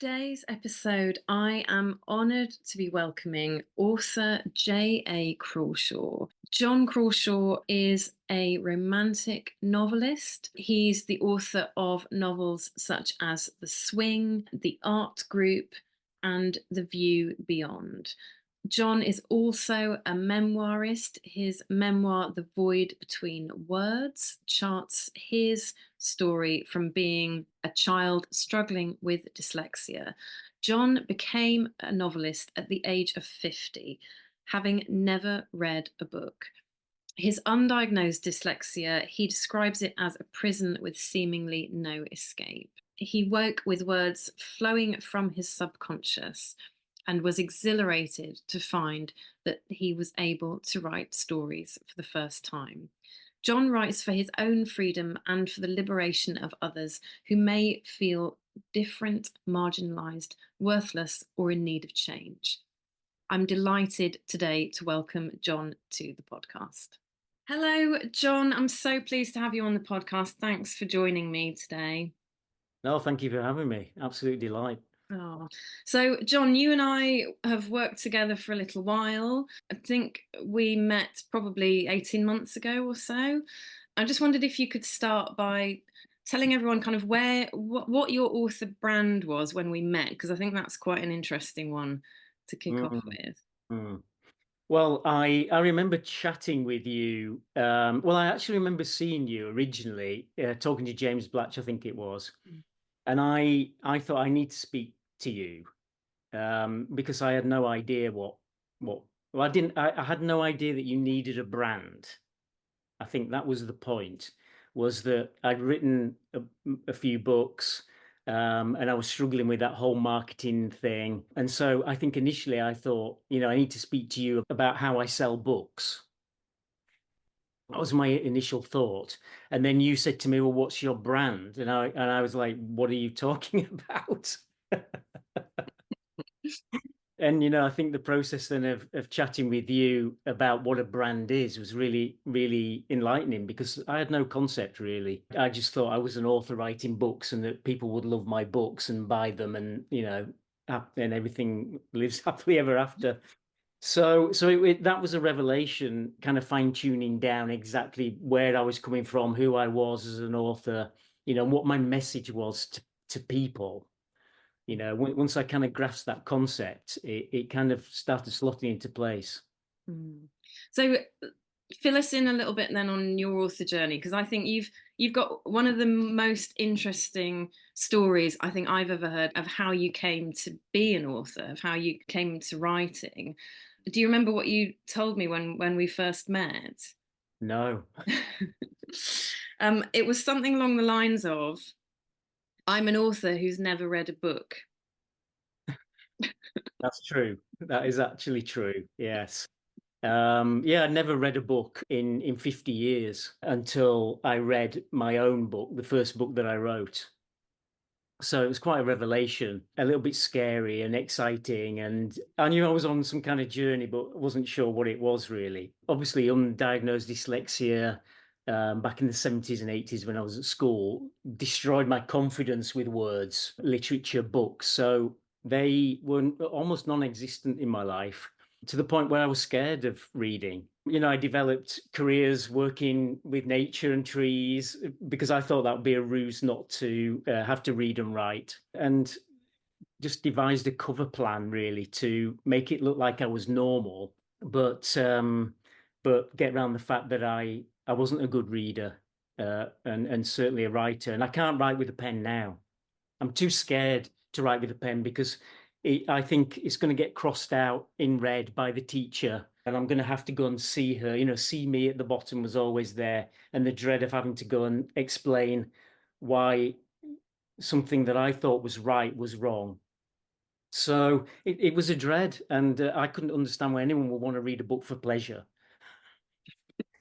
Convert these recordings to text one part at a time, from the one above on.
today's episode, I am honoured to be welcoming author J.A. Crawshaw. John Crawshaw is a romantic novelist. He's the author of novels such as The Swing, The Art Group, and The View Beyond. John is also a memoirist. His memoir, The Void Between Words, charts his story from being a child struggling with dyslexia. John became a novelist at the age of 50, having never read a book. His undiagnosed dyslexia, he describes it as a prison with seemingly no escape. He woke with words flowing from his subconscious and was exhilarated to find that he was able to write stories for the first time. John writes for his own freedom and for the liberation of others who may feel different, marginalised, worthless, or in need of change. I'm delighted today to welcome John to the podcast. Hello, John. I'm so pleased to have you on the podcast. Thanks for joining me today. No, thank you for having me. Absolute delight. Oh, so John, you and I have worked together for a little while. I think we met probably 18 months ago or so. I just wondered if you could start by telling everyone kind of what your author brand was when we met, because I think that's quite an interesting one to kick off Mm, with. mm. Well, I remember chatting with you. Well, I actually remember seeing you originally, talking to James Blatch, I think it was, and I thought I need to speak to you because I had no idea what. Well, I had no idea that you needed a brand. I think that was the point, was that I'd written a few books, and I was struggling with that whole marketing thing. And so I think initially I thought, I need to speak to you about how I sell books. That was my initial thought. And then you said to me, well, what's your brand? And I was like, what are you talking about? And I think the process then of chatting with you about what a brand is was really, really enlightening, because I had no concept really. I just thought I was an author writing books and that people would love my books and buy them, and and everything lives happily ever after. So that was a revelation, kind of fine tuning down exactly where I was coming from, who I was as an author, what my message was to people. Once I kind of grasped that concept, it kind of started slotting into place. Mm. So fill us in a little bit then on your author journey, because I think you've got one of the most interesting stories I think I've ever heard of how you came to be an author, of how you came to writing. Do you remember what you told me when we first met? No, It was something along the lines of, I'm an author who's never read a book. that's true. That is actually true. Yes. Yeah, I never read a book in 50 years until I read my own book, the first book that I wrote. So it was quite a revelation, a little bit scary and exciting. And I knew I was on some kind of journey, but wasn't sure what it was really. Obviously, undiagnosed dyslexia back in the 70s and 80s when I was at school destroyed my confidence with words, literature, books. So they were almost non existent in my life, to the point where I was scared of reading. I developed careers working with nature and trees because I thought that would be a ruse not to have to read and write, and just devised a cover plan really to make it look like I was normal, but get around the fact that I wasn't a good reader, and certainly a writer, and I can't write with a pen now. I'm too scared to write with a pen because I think it's going to get crossed out in red by the teacher, and I'm going to have to go and see her. See me at the bottom was always there, and the dread of having to go and explain why something that I thought was right was wrong. So it was a dread, and I couldn't understand why anyone would want to read a book for pleasure.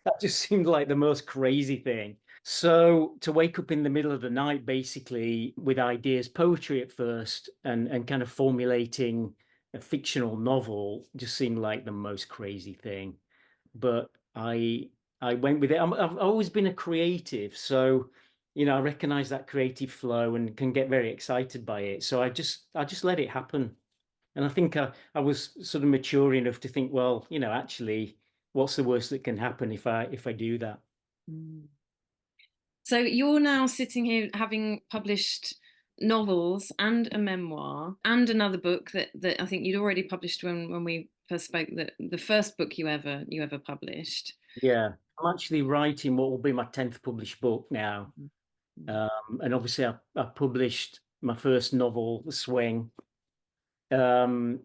That just seemed like the most crazy thing. So to wake up in the middle of the night, basically with ideas, poetry at first, and kind of formulating a fictional novel just seemed like the most crazy thing. But I went with it. I've always been a creative, so I recognize that creative flow and can get very excited by it. So I just let it happen. And I think I was sort of mature enough to think, well, actually, what's the worst that can happen if I do that? Mm. So you're now sitting here having published novels and a memoir and another book that I think you'd already published when we first spoke, the first book you ever published. Yeah, I'm actually writing what will be my 10th published book now. Mm. And obviously I published my first novel, The Swing, um,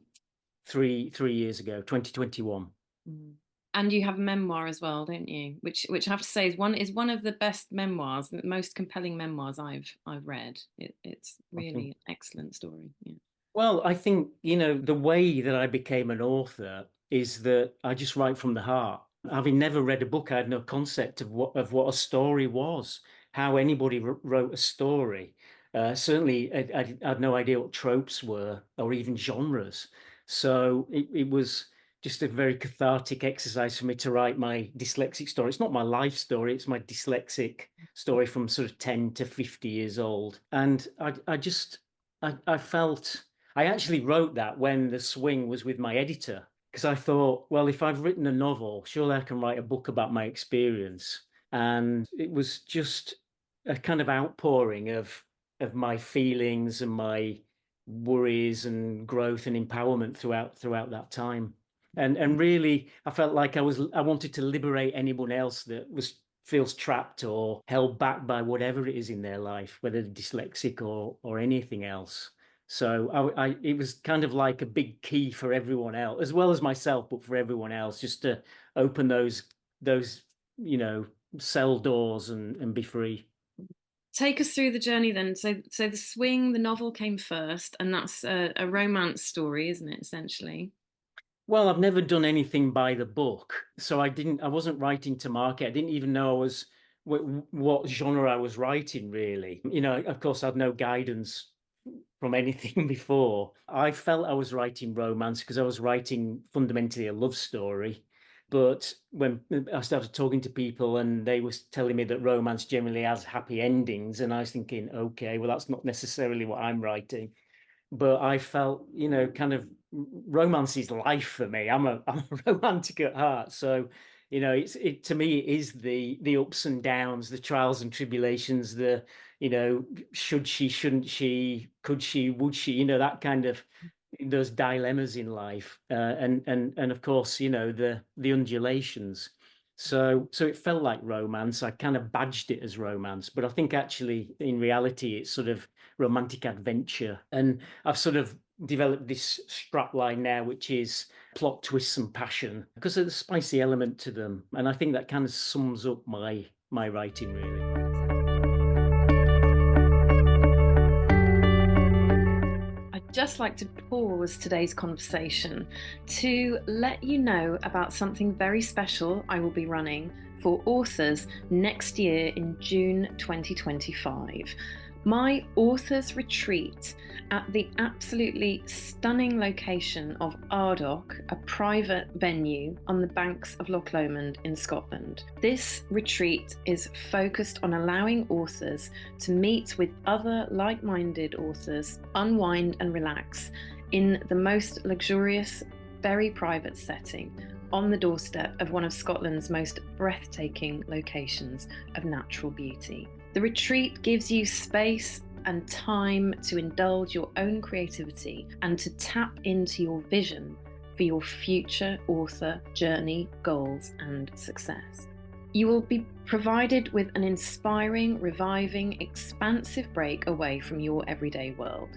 three years ago, 2021. Mm. And you have a memoir as well, don't you? Which I have to say is one of the best memoirs, the most compelling memoirs I've read. It's I really think. an excellent story. Yeah. Well, I think, the way that I became an author is that I just write from the heart. Having never read a book, I had no concept of what a story was, how anybody wrote a story. Certainly, I had no idea what tropes were or even genres. So it was just a very cathartic exercise for me to write my dyslexic story. It's not my life story, it's my dyslexic story from sort of 10 to 50 years old. And I felt I actually wrote that when The Swing was with my editor, because I thought, well, if I've written a novel, surely I can write a book about my experience. And it was just a kind of outpouring of my feelings and my worries and growth and empowerment throughout that time. And really, I felt like I wanted to liberate anyone else that feels trapped or held back by whatever it is in their life, whether they're dyslexic or anything else. So it was kind of like a big key for everyone else, as well as myself, but for everyone else, just to open those you know cell doors and be free. Take us through the journey then. So the Swing, the novel came first, and that's a romance story, isn't it? Essentially. Well, I've never done anything by the book, so I wasn't writing to market. I didn't even know what genre I was writing, really. Of course, I had no guidance from anything before. I felt I was writing romance because I was writing fundamentally a love story. But when I started talking to people and they were telling me that romance generally has happy endings, and I was thinking, okay, well, that's not necessarily what I'm writing. But I felt, kind of romance is life for me. I'm a romantic at heart. So, it to me it is the ups and downs, the trials and tribulations, you know, should she, shouldn't she, could she, would she, that kind of those dilemmas in life. And of course, the undulations. So it felt like romance. I kind of badged it as romance, but I think actually in reality it's sort of romantic adventure. And I've sort of developed this strapline now, which is plot twists and passion, because of the spicy element to them. And I think that kind of sums up my writing, really. I'd just like to pause today's conversation to let you know about something very special I will be running for authors next year in June 2025. My authors retreat at the absolutely stunning location of Arddoch, a private venue on the banks of Loch Lomond in Scotland. This retreat is focused on allowing authors to meet with other like-minded authors, unwind and relax in the most luxurious, very private setting on the doorstep of one of Scotland's most breathtaking locations of natural beauty. The retreat gives you space and time to indulge your own creativity and to tap into your vision for your future author journey, goals, and success. You will be provided with an inspiring, reviving, expansive break away from your everyday world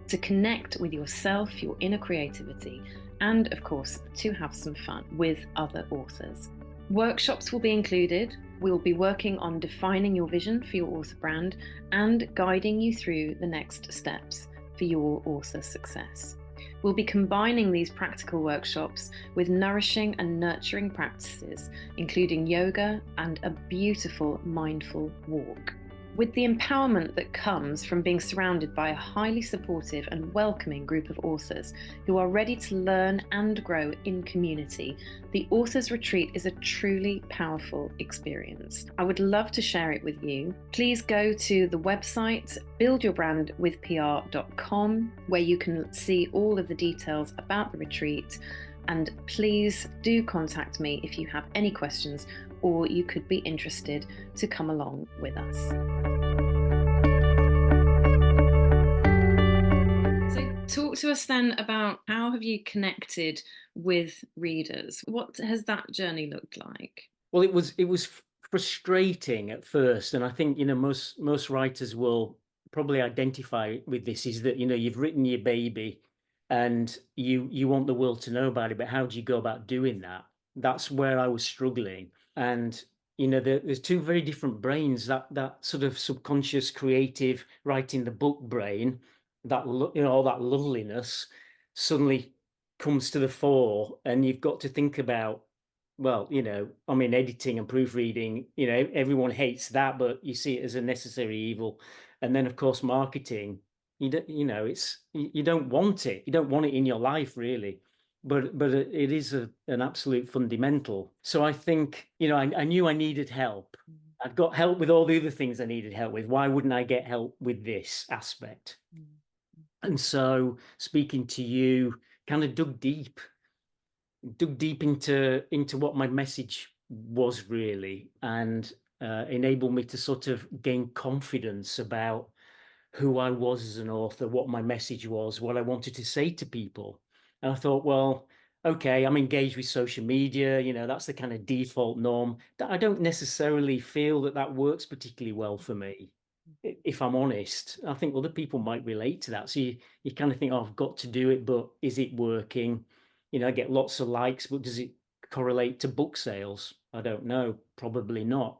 to connect with yourself, your inner creativity, and of course, to have some fun with other authors. Workshops will be included. We'll be working on defining your vision for your author brand and guiding you through the next steps for your author success. We'll be combining these practical workshops with nourishing and nurturing practices, including yoga and a beautiful mindful walk. With the empowerment that comes from being surrounded by a highly supportive and welcoming group of authors who are ready to learn and grow in community, the Authors Retreat is a truly powerful experience. I would love to share it with you. Please go to the website buildyourbrandwithpr.com, where you can see all of the details about the retreat. And please do contact me if you have any questions or you could be interested to come along with us. So talk to us then about how have you connected with readers? What has that journey looked like? Well, it was frustrating at first, and I think most writers will probably identify with this. Is that you've written your baby, and you want the world to know about it, but how do you go about doing that? That's where I was struggling, and there's two very different brains. That sort of subconscious, creative, writing the book brain, all that loveliness suddenly comes to the fore, and you've got to think about, well, I mean, editing and proofreading, everyone hates that, but you see it as a necessary evil. And then, of course, marketing, you don't want it. You don't want it in your life, really. But it is an absolute fundamental. So I think, I knew I needed help. I'd got help with all the other things I needed help with. Why wouldn't I get help with this aspect? And so speaking to you, kind of dug deep into what my message was really, and enabled me to sort of gain confidence about who I was as an author, what my message was, what I wanted to say to people. And I thought, well, okay, I'm engaged with social media, that's the kind of default norm. That I don't necessarily feel that works particularly well for me, if I'm honest. I think other people might relate to that. So you kind of think, oh, I've got to do it, but is it working? I get lots of likes, but does it correlate to book sales? I don't know, probably not.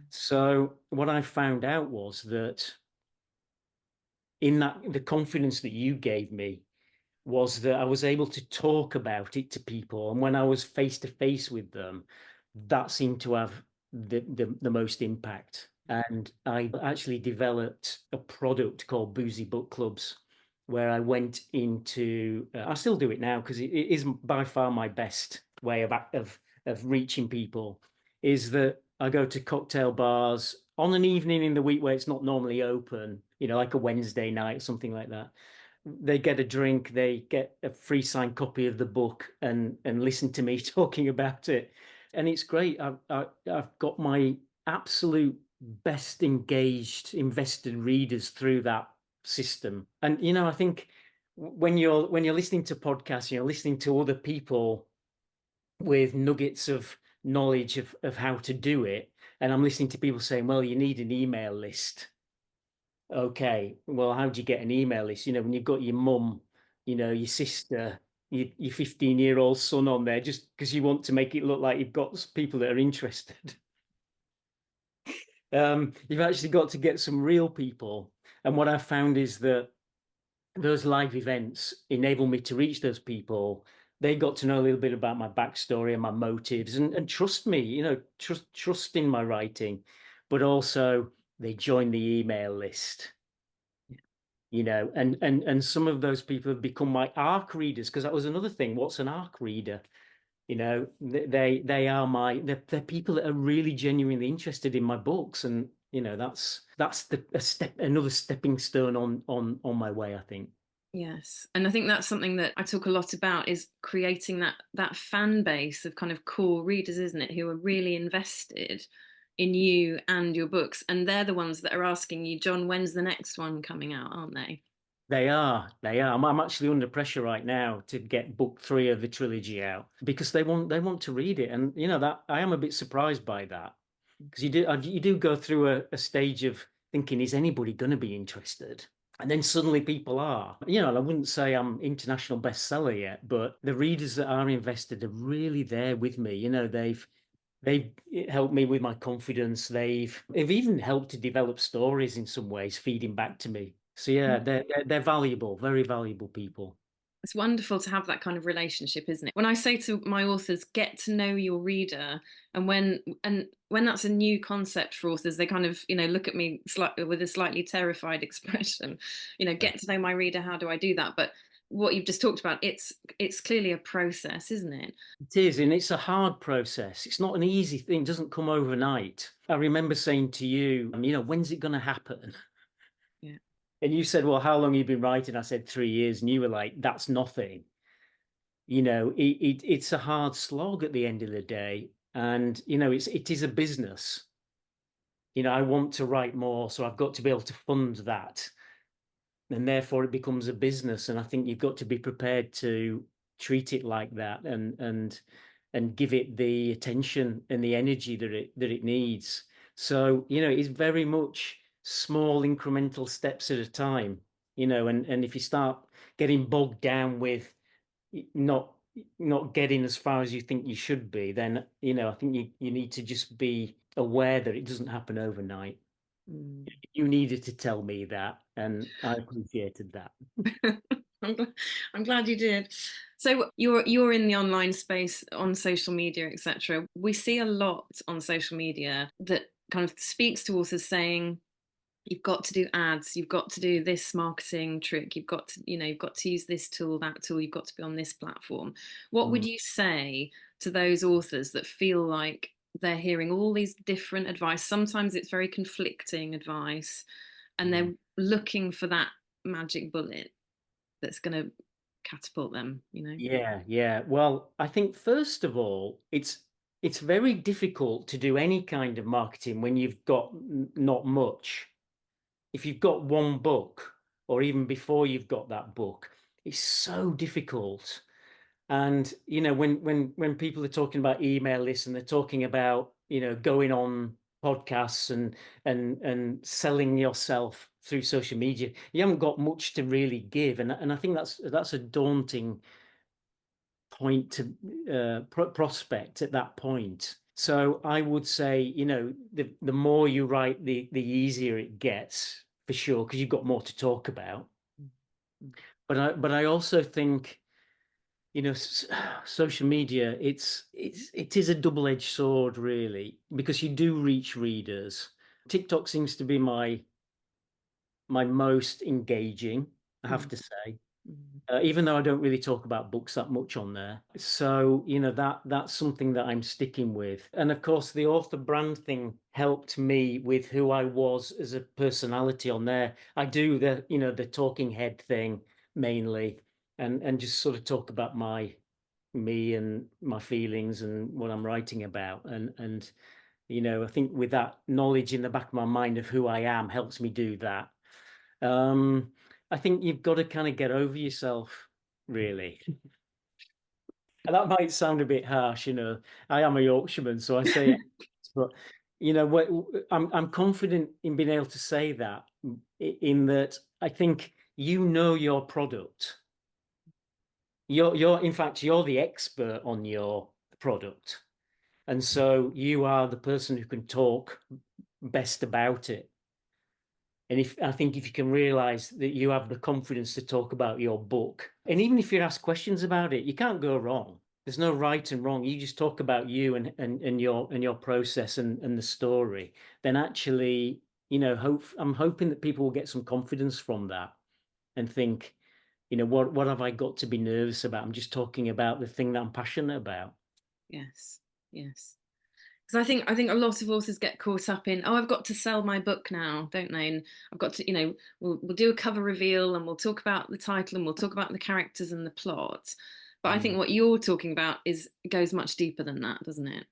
So what I found out was that in the confidence that you gave me was that I was able to talk about it to people. And when I was face to face with them, that seemed to have the most impact. And I actually developed a product called Boozy Book Clubs, where I went into, I still do it now because it is by far my best way of reaching people, is that I go to cocktail bars on an evening in the week where it's not normally open, like a Wednesday night or something like that. They get a drink, they get a free signed copy of the book, and listen to me talking about it. And it's great. I've got my absolute best engaged, invested readers through that system. And I think when you're listening to podcasts, you're listening to other people with nuggets of knowledge of how to do it. And I'm listening to people saying, well, you need an email list. Okay, well, how do you get an email list? When you've got your mum, your sister, your 15-year-old son on there, just because you want to make it look like you've got people that are interested. You've actually got to get some real people. And what I found is that those live events enable me to reach those people. They got to know a little bit about my backstory and my motives, and trust me, trust in my writing, but also they join the email list. And some of those people have become my ARC readers, because that was another thing. What's an ARC reader? They are they're people that are really genuinely interested in my books, and that's another stepping stone on my way, I think. Yes. And I think that's something that I talk a lot about, is creating that fan base of kind of core readers, isn't it? Who are really invested in you and your books. And they're the ones that are asking you, John, when's the next one coming out, aren't they? They are. I'm actually under pressure right now to get book 3 of the trilogy out, because they want to read it. And that I am a bit surprised by that, because you do go through a stage of thinking, is anybody going to be interested? And then suddenly people are. And I wouldn't say I'm international bestseller yet, but the readers that are invested are really there with me. They've helped me with my confidence. They've even helped to develop stories in some ways, feeding back to me. So yeah, they're valuable, very valuable people. It's wonderful to have that kind of relationship, isn't it? When I say to my authors, get to know your reader, and when that's a new concept for authors, they kind of, look at me slightly with a slightly terrified expression. Yeah. Get to know my reader. How do I do that? But what you've just talked about, it's clearly a process, isn't it? It is, and it's a hard process. It's not an easy thing. It doesn't come overnight. I remember saying to you, when's it going to happen? Yeah. And you said, well, how long have you been writing? I said 3 years, and you were like, that's nothing. It's a hard slog at the end of the day, and it is a business. I want to write more, so I've got to be able to fund that, and therefore it becomes a business. And I think you've got to be prepared to treat it like that, and give it the attention and the energy that it needs. So it's very much small incremental steps at a time. And if you start getting bogged down with not not getting as far as you think you should be, then I think you need to just be aware that it doesn't happen overnight. Mm. You needed to tell me that, and I appreciated that. I'm glad, I'm glad you did. So you're in the online space on social media, etc. We see a lot on social media that kind of speaks to authors saying, you've got to do ads, you've got to do this marketing trick, you've got to use this tool, that tool, you've got to be on this platform. What would Mm, you say to those authors that feel like they're hearing all these different advice? Sometimes it's very conflicting advice, and mm. they're looking for that magic bullet that's going to catapult them. Yeah, yeah. Well, I think first of all, it's very difficult to do any kind of marketing when you've got not much. If you've got one book, or even before you've got that book, it's so difficult. And when people are talking about email lists, and they're talking about going on podcasts and selling yourself through social media, you haven't got much to really give. And I think that's a daunting point to prospect at that point. So I would say, the more you write, the easier it gets, for sure, because you've got more to talk about. But I also think, social media, it is a double-edged sword, really, because you do reach readers. TikTok seems to be my most engaging, I have Mm, to say. mm, Even though I don't really talk about books that much on there. So, that's something that I'm sticking with. And of course, the author brand thing helped me with who I was as a personality on there. I do the talking head thing mainly, and just sort of talk about me and my feelings and what I'm writing about. And I think with that knowledge in the back of my mind of who I am helps me do that. Um, I think you've got to kind of get over yourself, really. And that might sound a bit harsh. I am a Yorkshireman, so I say it, but what I'm confident in being able to say that, in that I think your product. In fact, you're the expert on your product, and so you are the person who can talk best about it. And I think if you can realize that you have the confidence to talk about your book, and even if you're asked questions about it, you can't go wrong. There's no right and wrong. You just talk about you and your process and the story. Then actually, I'm hoping that people will get some confidence from that, and think, what have I got to be nervous about? I'm just talking about the thing that I'm passionate about. yes, yes. Because I think a lot of authors get caught up in, oh, I've got to sell my book now, don't they? And I've got to, we'll do a cover reveal, and we'll talk about the title, and we'll talk about the characters and the plot. But I think Mm. what you're talking about goes much deeper than that, doesn't it?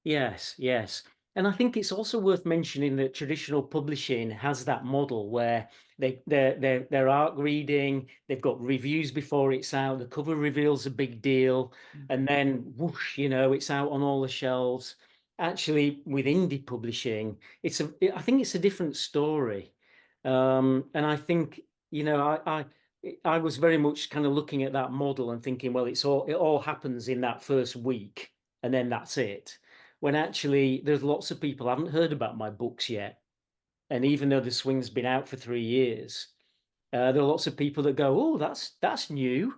Yes, yes. And I think it's also worth mentioning that traditional publishing has that model where they're arc reading, they've got reviews before it's out, the cover reveal's a big deal, Mm. and then whoosh, it's out on all the shelves. Actually, with indie publishing, I think it's a different story. And I think, I was very much kind of looking at that model and thinking, well, it all happens in that first week, and then that's it, when actually there's lots of people haven't heard about my books yet. And even though the swing's been out for 3 years, there are lots of people that go, oh, that's new.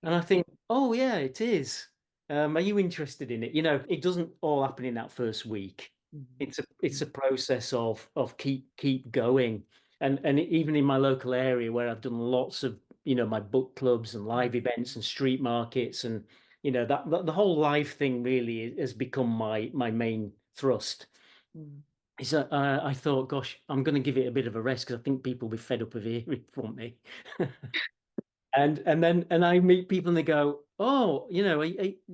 And I think, oh yeah, it is. Are you interested in it? It doesn't all happen in that first week. Mhm. It's a process of keep going. And even in my local area where I've done lots of, my book clubs and live events and street markets, and that the whole live thing really has become my main thrust. Mm. Is that I thought, gosh, I'm going to give it a bit of a rest because I think people will be fed up of hearing from me. And I meet people and they go, "Oh,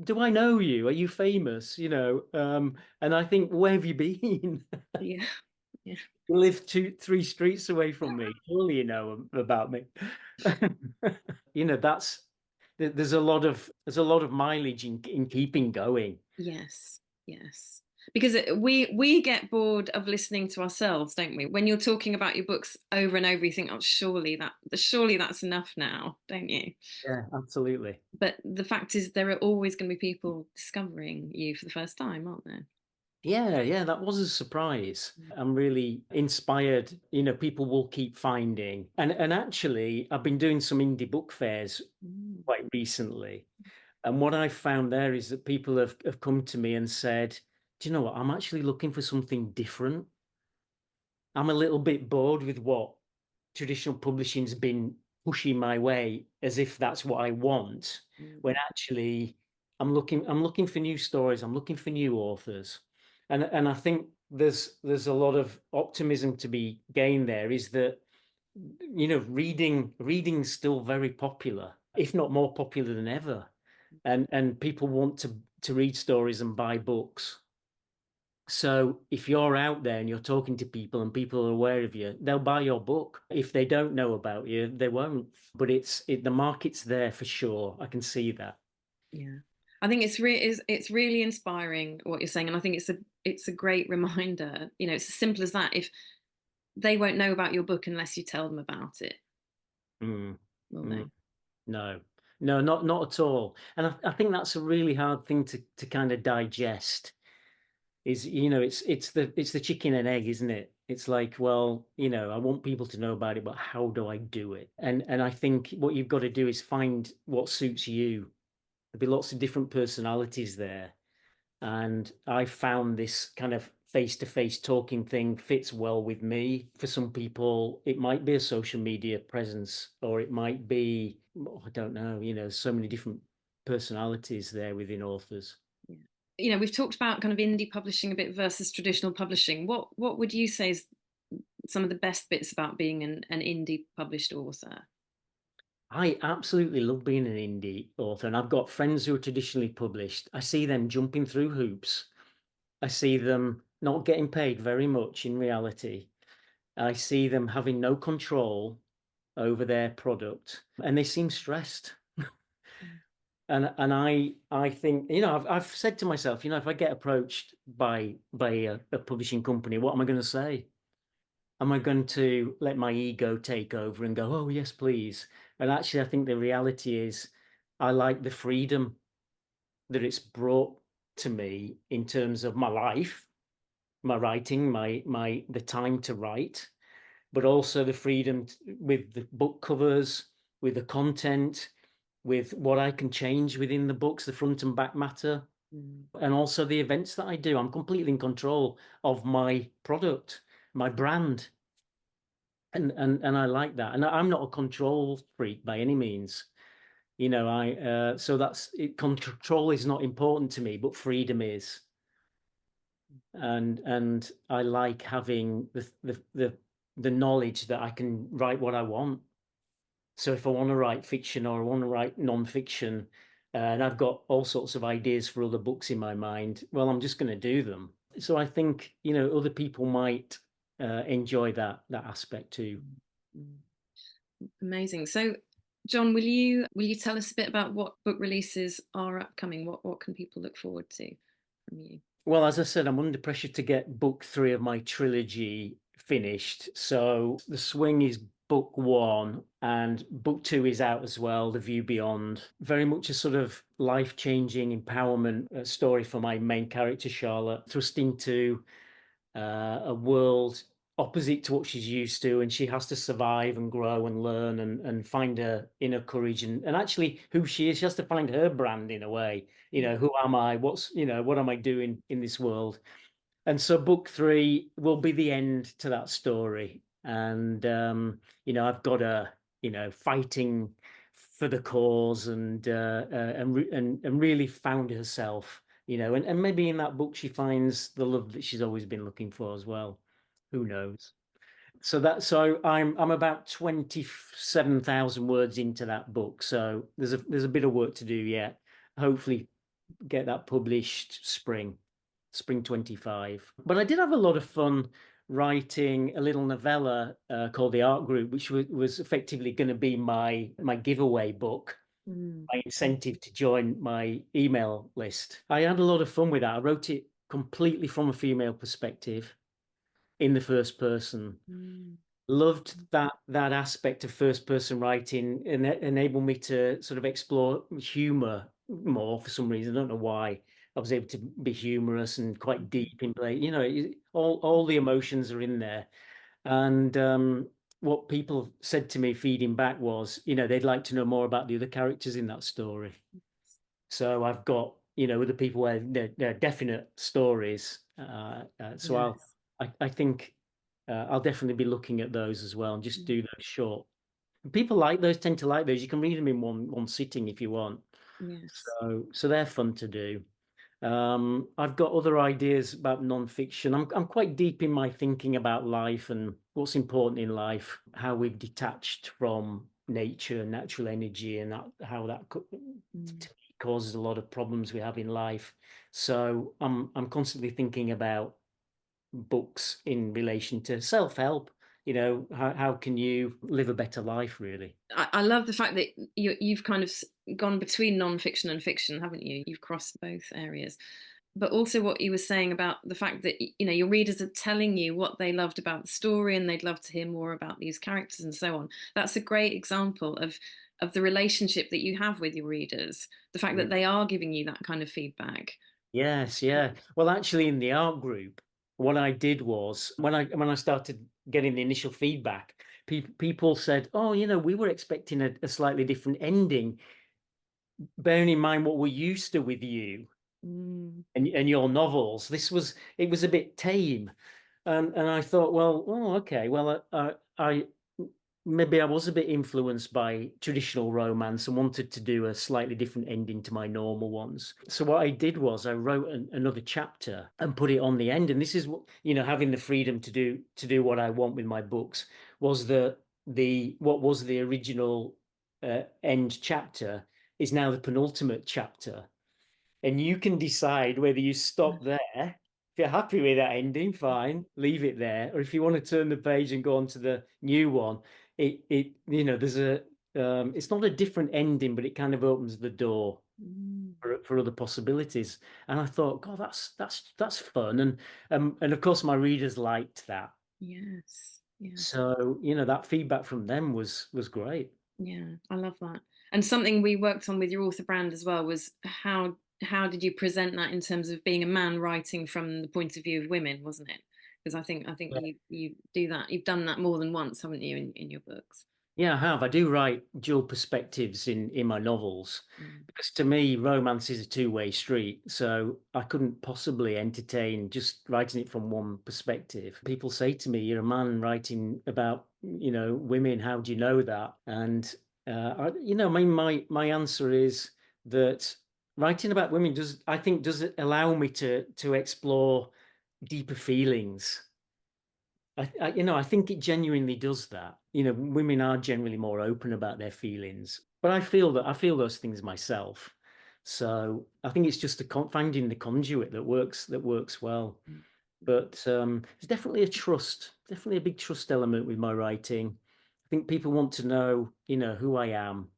do I know you? Are you famous?" And I think, "Where have you been? Yeah. Yeah. You live 3 streets away from me. Surely you know about me." That's there's a lot of mileage in keeping going. Yes, yes. Because we get bored of listening to ourselves, don't we? When you're talking about your books over and over, you think, "Oh, surely that's enough now," don't you? Yeah, absolutely. But the fact is, there are always going to be people discovering you for the first time, aren't there? Yeah, yeah, that was a surprise. I'm really inspired. People will keep finding. And actually, I've been doing some indie book fairs Mm, quite recently. And what I found there is that people have come to me and said, "Do you know what? I'm actually looking for something different. I'm a little bit bored with what traditional publishing's been pushing my way as if that's what I want, when mm, actually I'm looking for new stories, I'm looking for new authors." And I think there's a lot of optimism to be gained there, is that reading's still very popular, if not more popular than ever. And people want to read stories and buy books. So if you're out there and you're talking to people and people are aware of you, they'll buy your book. If they don't know about you, they won't. But the market's there for sure. I can see that. yeah. I think it's really inspiring what you're saying, and I think it's a great reminder. It's as simple as that. If they won't know about your book unless you tell them about it, Mm, will mm, they? no, no, not at all. And I think that's a really hard thing to kind of digest. Is it's the chicken and egg, isn't it? It's like, well, I want people to know about it, but how do I do it? And I think what you've got to do is find what suits you. There'll be lots of different personalities there. And I found this kind of face-to-face talking thing fits well with me. For some people, it might be a social media presence, or it might be, oh, I don't know, so many different personalities there within authors. Yeah. We've talked about kind of indie publishing a bit versus traditional publishing. What would you say is some of the best bits about being an indie published author? I absolutely love being an indie author, and I've got friends who are traditionally published. I see them jumping through hoops. I see them not getting paid very much in reality. I see them having no control over their product, and they seem stressed. Mm, And I think, I've said to myself, if I get approached by a publishing company, what am I going to say? Am I going to let my ego take over and go, "Oh yes, please"? And actually, I think the reality is, I like the freedom that it's brought to me in terms of my life, my writing, my the time to write, but also the freedom with the book covers, with the content, with what I can change within the books, the front and back matter, mm, and also the events that I do. I'm completely in control of my product, my brand. And I like that. And I'm not a control freak by any means. I so that's it. Control is not important to me, but freedom is. And I like having the knowledge that I can write what I want. So if I want to write fiction or I want to write non-fiction, and I've got all sorts of ideas for other books in my mind, well, I'm just going to do them. So I think, other people might enjoy that aspect too. mm, mm. Amazing. So, John, will you tell us a bit about what book releases are upcoming? What can people look forward to from you? Well, as I said, I'm under pressure to get book 3 of my trilogy finished. So The Swing is book 1, and book 2 is out as well, The View Beyond. Very much a sort of life-changing empowerment story for my main character, Charlotte, thrust into a world opposite to what she's used to, and she has to survive and grow and learn and find her inner courage and actually who she is. She has to find her brand in a way. Who am I? What am I doing in this world? And so book 3 will be the end to that story. And I've got a fighting for the cause and really found herself. And maybe in that book she finds the love that she's always been looking for as well. Who knows? So I'm about 27,000 words into that book. So there's a bit of work to do yet. Hopefully get that published spring 25. But I did have a lot of fun writing a little novella called The Art Group, which was effectively going to be my giveaway book, Mm. my incentive to join my email list. I had a lot of fun with that. I wrote it completely from a female perspective in the first person. Mm. Loved that aspect of first person writing, and it enabled me to sort of explore humor more for some reason. I don't know why. I was able to be humorous and quite deep in play. All the emotions are in there. And what people said to me feeding back was, they'd like to know more about the other characters in that story. So I've got, other people where they're definite stories. So Yes. I think I'll definitely be looking at those as well and just Mm. do those short. People like those, tend to like those. You can read them in one sitting if you want. Yes. So they're fun to do. I've got other ideas about non-fiction. I'm quite deep in my thinking about life and what's important in life, how we've detached from nature and natural energy, and how that Mm. causes a lot of problems we have in life. So I'm constantly thinking about books in relation to self-help. How can you live a better life, really? I love the fact that you've kind of gone between non-fiction and fiction, haven't you? You've crossed both areas. But also what you were saying about the fact that your readers are telling you what they loved about the story and they'd love to hear more about these characters and so on. That's a great example of the relationship that you have with your readers. The fact that they are giving you that kind of feedback. Yes, yeah. Well, actually, in the art group, what I did was when I started getting the initial feedback, people said, "Oh, we were expecting a slightly different ending, bearing in mind what we're used to with you Mm. and your novels. It was a bit tame." And I thought, well, oh, okay, well, I maybe I was a bit influenced by traditional romance and wanted to do a slightly different ending to my normal ones. So what I did was I wrote another chapter and put it on the end. And this is what, having the freedom to do what I want with my books, was the what was the original end chapter is now the penultimate chapter, and you can decide whether you stop there. If you're happy with that ending, fine, leave it there. Or if you want to turn the page and go on to the new one, there's it's not a different ending, but it kind of opens the door Mm. for other possibilities. And I thought, God, that's fun. And of course my readers liked that. Yes. Yes. So, that feedback from them was great. Yeah, I love that. And something we worked on with your author brand as well was how did you present that in terms of being a man writing from the point of view of women, wasn't it? Because I think you do that. You've done that more than once, haven't you, in your books? Yeah, I have. I do write dual perspectives in my novels Mm. because to me, romance is a two-way street. So I couldn't possibly entertain just writing it from one perspective. People say to me, "You're a man writing about, women. How do you know that?" And my answer is that writing about women does it allow me to explore deeper feelings. I think it genuinely does that. Women are generally more open about their feelings, but I feel those things myself. So I think it's just finding the conduit that works well. Mm. But there's definitely a big trust element with my writing. I think people want to know, who I am,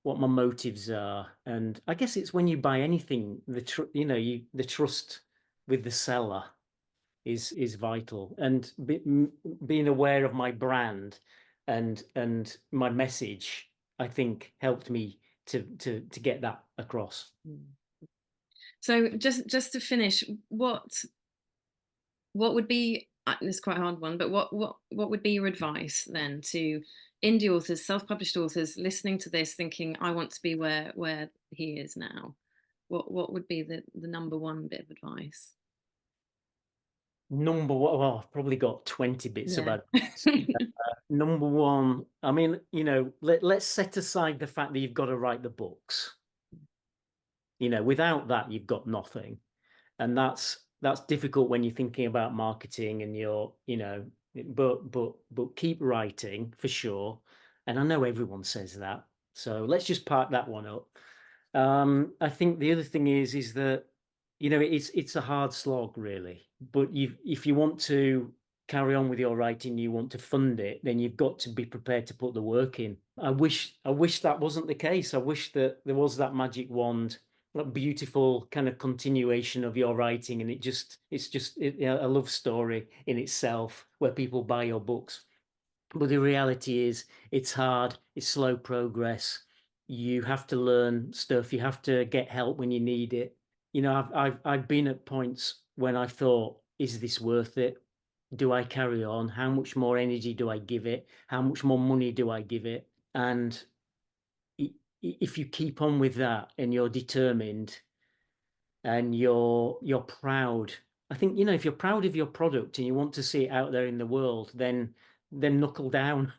what my motives are, and I guess it's when you buy anything, the trust with the seller is vital, and being aware of my brand and my message, I think helped me to get that across. Mm. So just to finish, what would be It's quite a hard one, but what would be your advice then to indie authors, self-published authors listening to this, thinking, "I want to be where he is now"? What would be the number one bit of advice? Number one, well, I've probably got 20 bits of Yeah. advice. Number one, I mean, let's set aside the fact that you've got to write the books. Without that, you've got nothing. And that's difficult when you're thinking about marketing and but keep writing for sure. And I know everyone says that. So let's just park that one up. I think the other thing is that it's a hard slog really. But if you want to carry on with your writing, you want to fund it, then you've got to be prepared to put the work in. I wish that wasn't the case. I wish that there was that magic wand, that beautiful kind of continuation of your writing, and it's just a love story in itself where people buy your books. But the reality is it's hard, it's slow progress. You have to learn stuff, you have to get help when you need it. I've been at points when I thought, is this worth it? Do I carry on? How much more energy do I give it? How much more money do I give it? And if you keep on with that and you're determined and you're proud, I think, if you're proud of your product and you want to see it out there in the world, then knuckle down,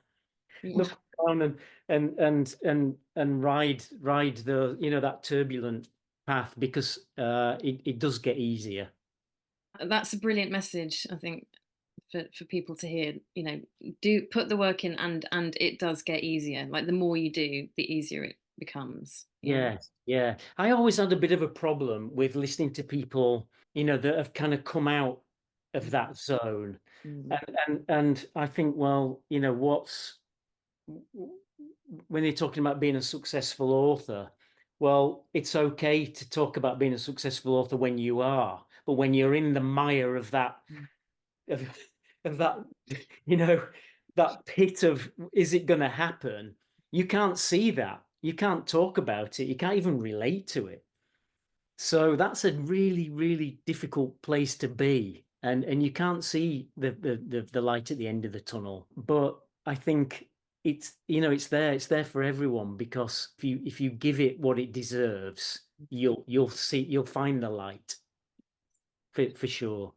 Yeah. knuckle down and ride the that turbulent path, because it does get easier. That's a brilliant message, I think, for people to hear. Do put the work in, and it does get easier. Like the more you do, the easier it becomes. Yeah. Yeah, yeah. I always had a bit of a problem with listening to people, that have kind of come out of that zone. Mm. And I think, well, when you're talking about being a successful author, well, it's okay to talk about being a successful author when you are, but when you're in the mire of that, Mm. of, of that, you know, that pit of, is it going to happen? You can't see that. You can't talk about it. You can't even relate to it. So that's a really, really difficult place to be. And you can't see the light at the end of the tunnel. But I think it's there for everyone, because if you give it what it deserves, you'll find the light for sure.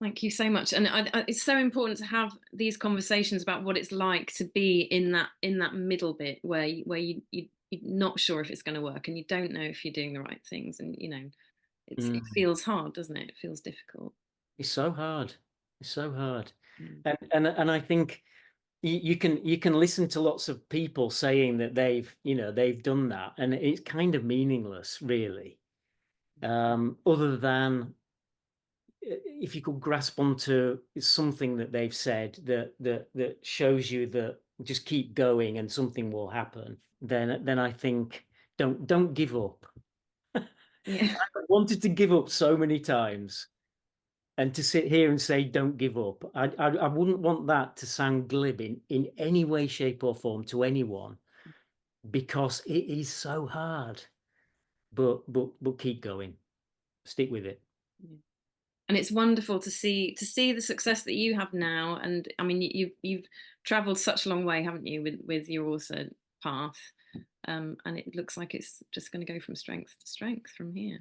Thank you so much. And it's so important to have these conversations about what it's like to be in that middle bit where you're not sure if it's going to work, and you don't know if you're doing the right things, and it Mm. feels hard, doesn't it? It feels difficult. It's so hard. It's so hard. Mm. And I think you can listen to lots of people saying that they've done that, and it's kind of meaningless, really. Other than if you could grasp onto something that they've said that shows you that just keep going and something will happen, then I think don't give up. Yeah. I wanted to give up so many times, and to sit here and say don't give up, I wouldn't want that to sound glib in any way, shape, or form to anyone, because it is so hard. But keep going, stick with it. Yeah. And it's wonderful to see the success that you have now. And I mean, you've travelled such a long way, haven't you, with your author path? And it looks like it's just going to go from strength to strength from here.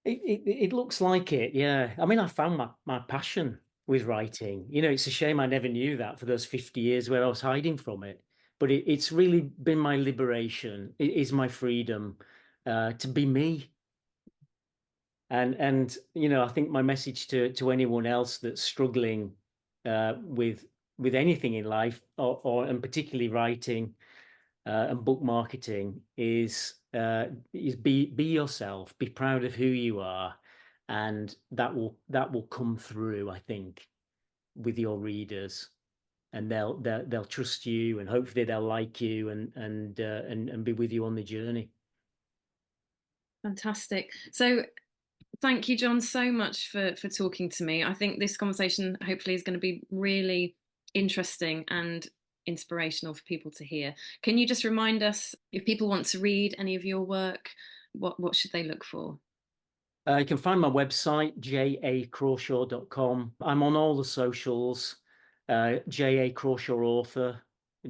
It looks like it, yeah. I mean, I found my passion with writing. It's a shame I never knew that for those 50 years where I was hiding from it. But it's really been my liberation. It is my freedom to be me. And I think my message to anyone else that's struggling with anything in life, and particularly writing and book marketing, is be yourself, be proud of who you are, and that will come through, I think, with your readers, and they'll trust you, and hopefully they'll like you, and be with you on the journey. Fantastic. So thank you, John, so much for talking to me. I think this conversation hopefully is going to be really interesting and inspirational for people to hear. Can you just remind us, if people want to read any of your work, what should they look for? You can find my website, jacrawshaw.com. I'm on all the socials, J.A. Crawshaw author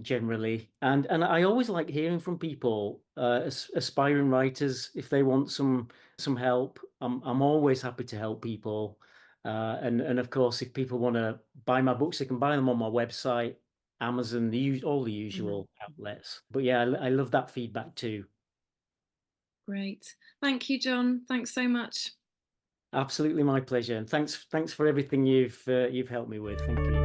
generally. And I always like hearing from people, aspiring writers, if they want some help. I'm always happy to help people. And of course, if people want to buy my books, they can buy them on my website, Amazon, all the Mhm. usual outlets. But yeah, I love that feedback too. Great. Thank you, John. Thanks so much. Absolutely my pleasure. And thanks for everything you've helped me with. Thank you.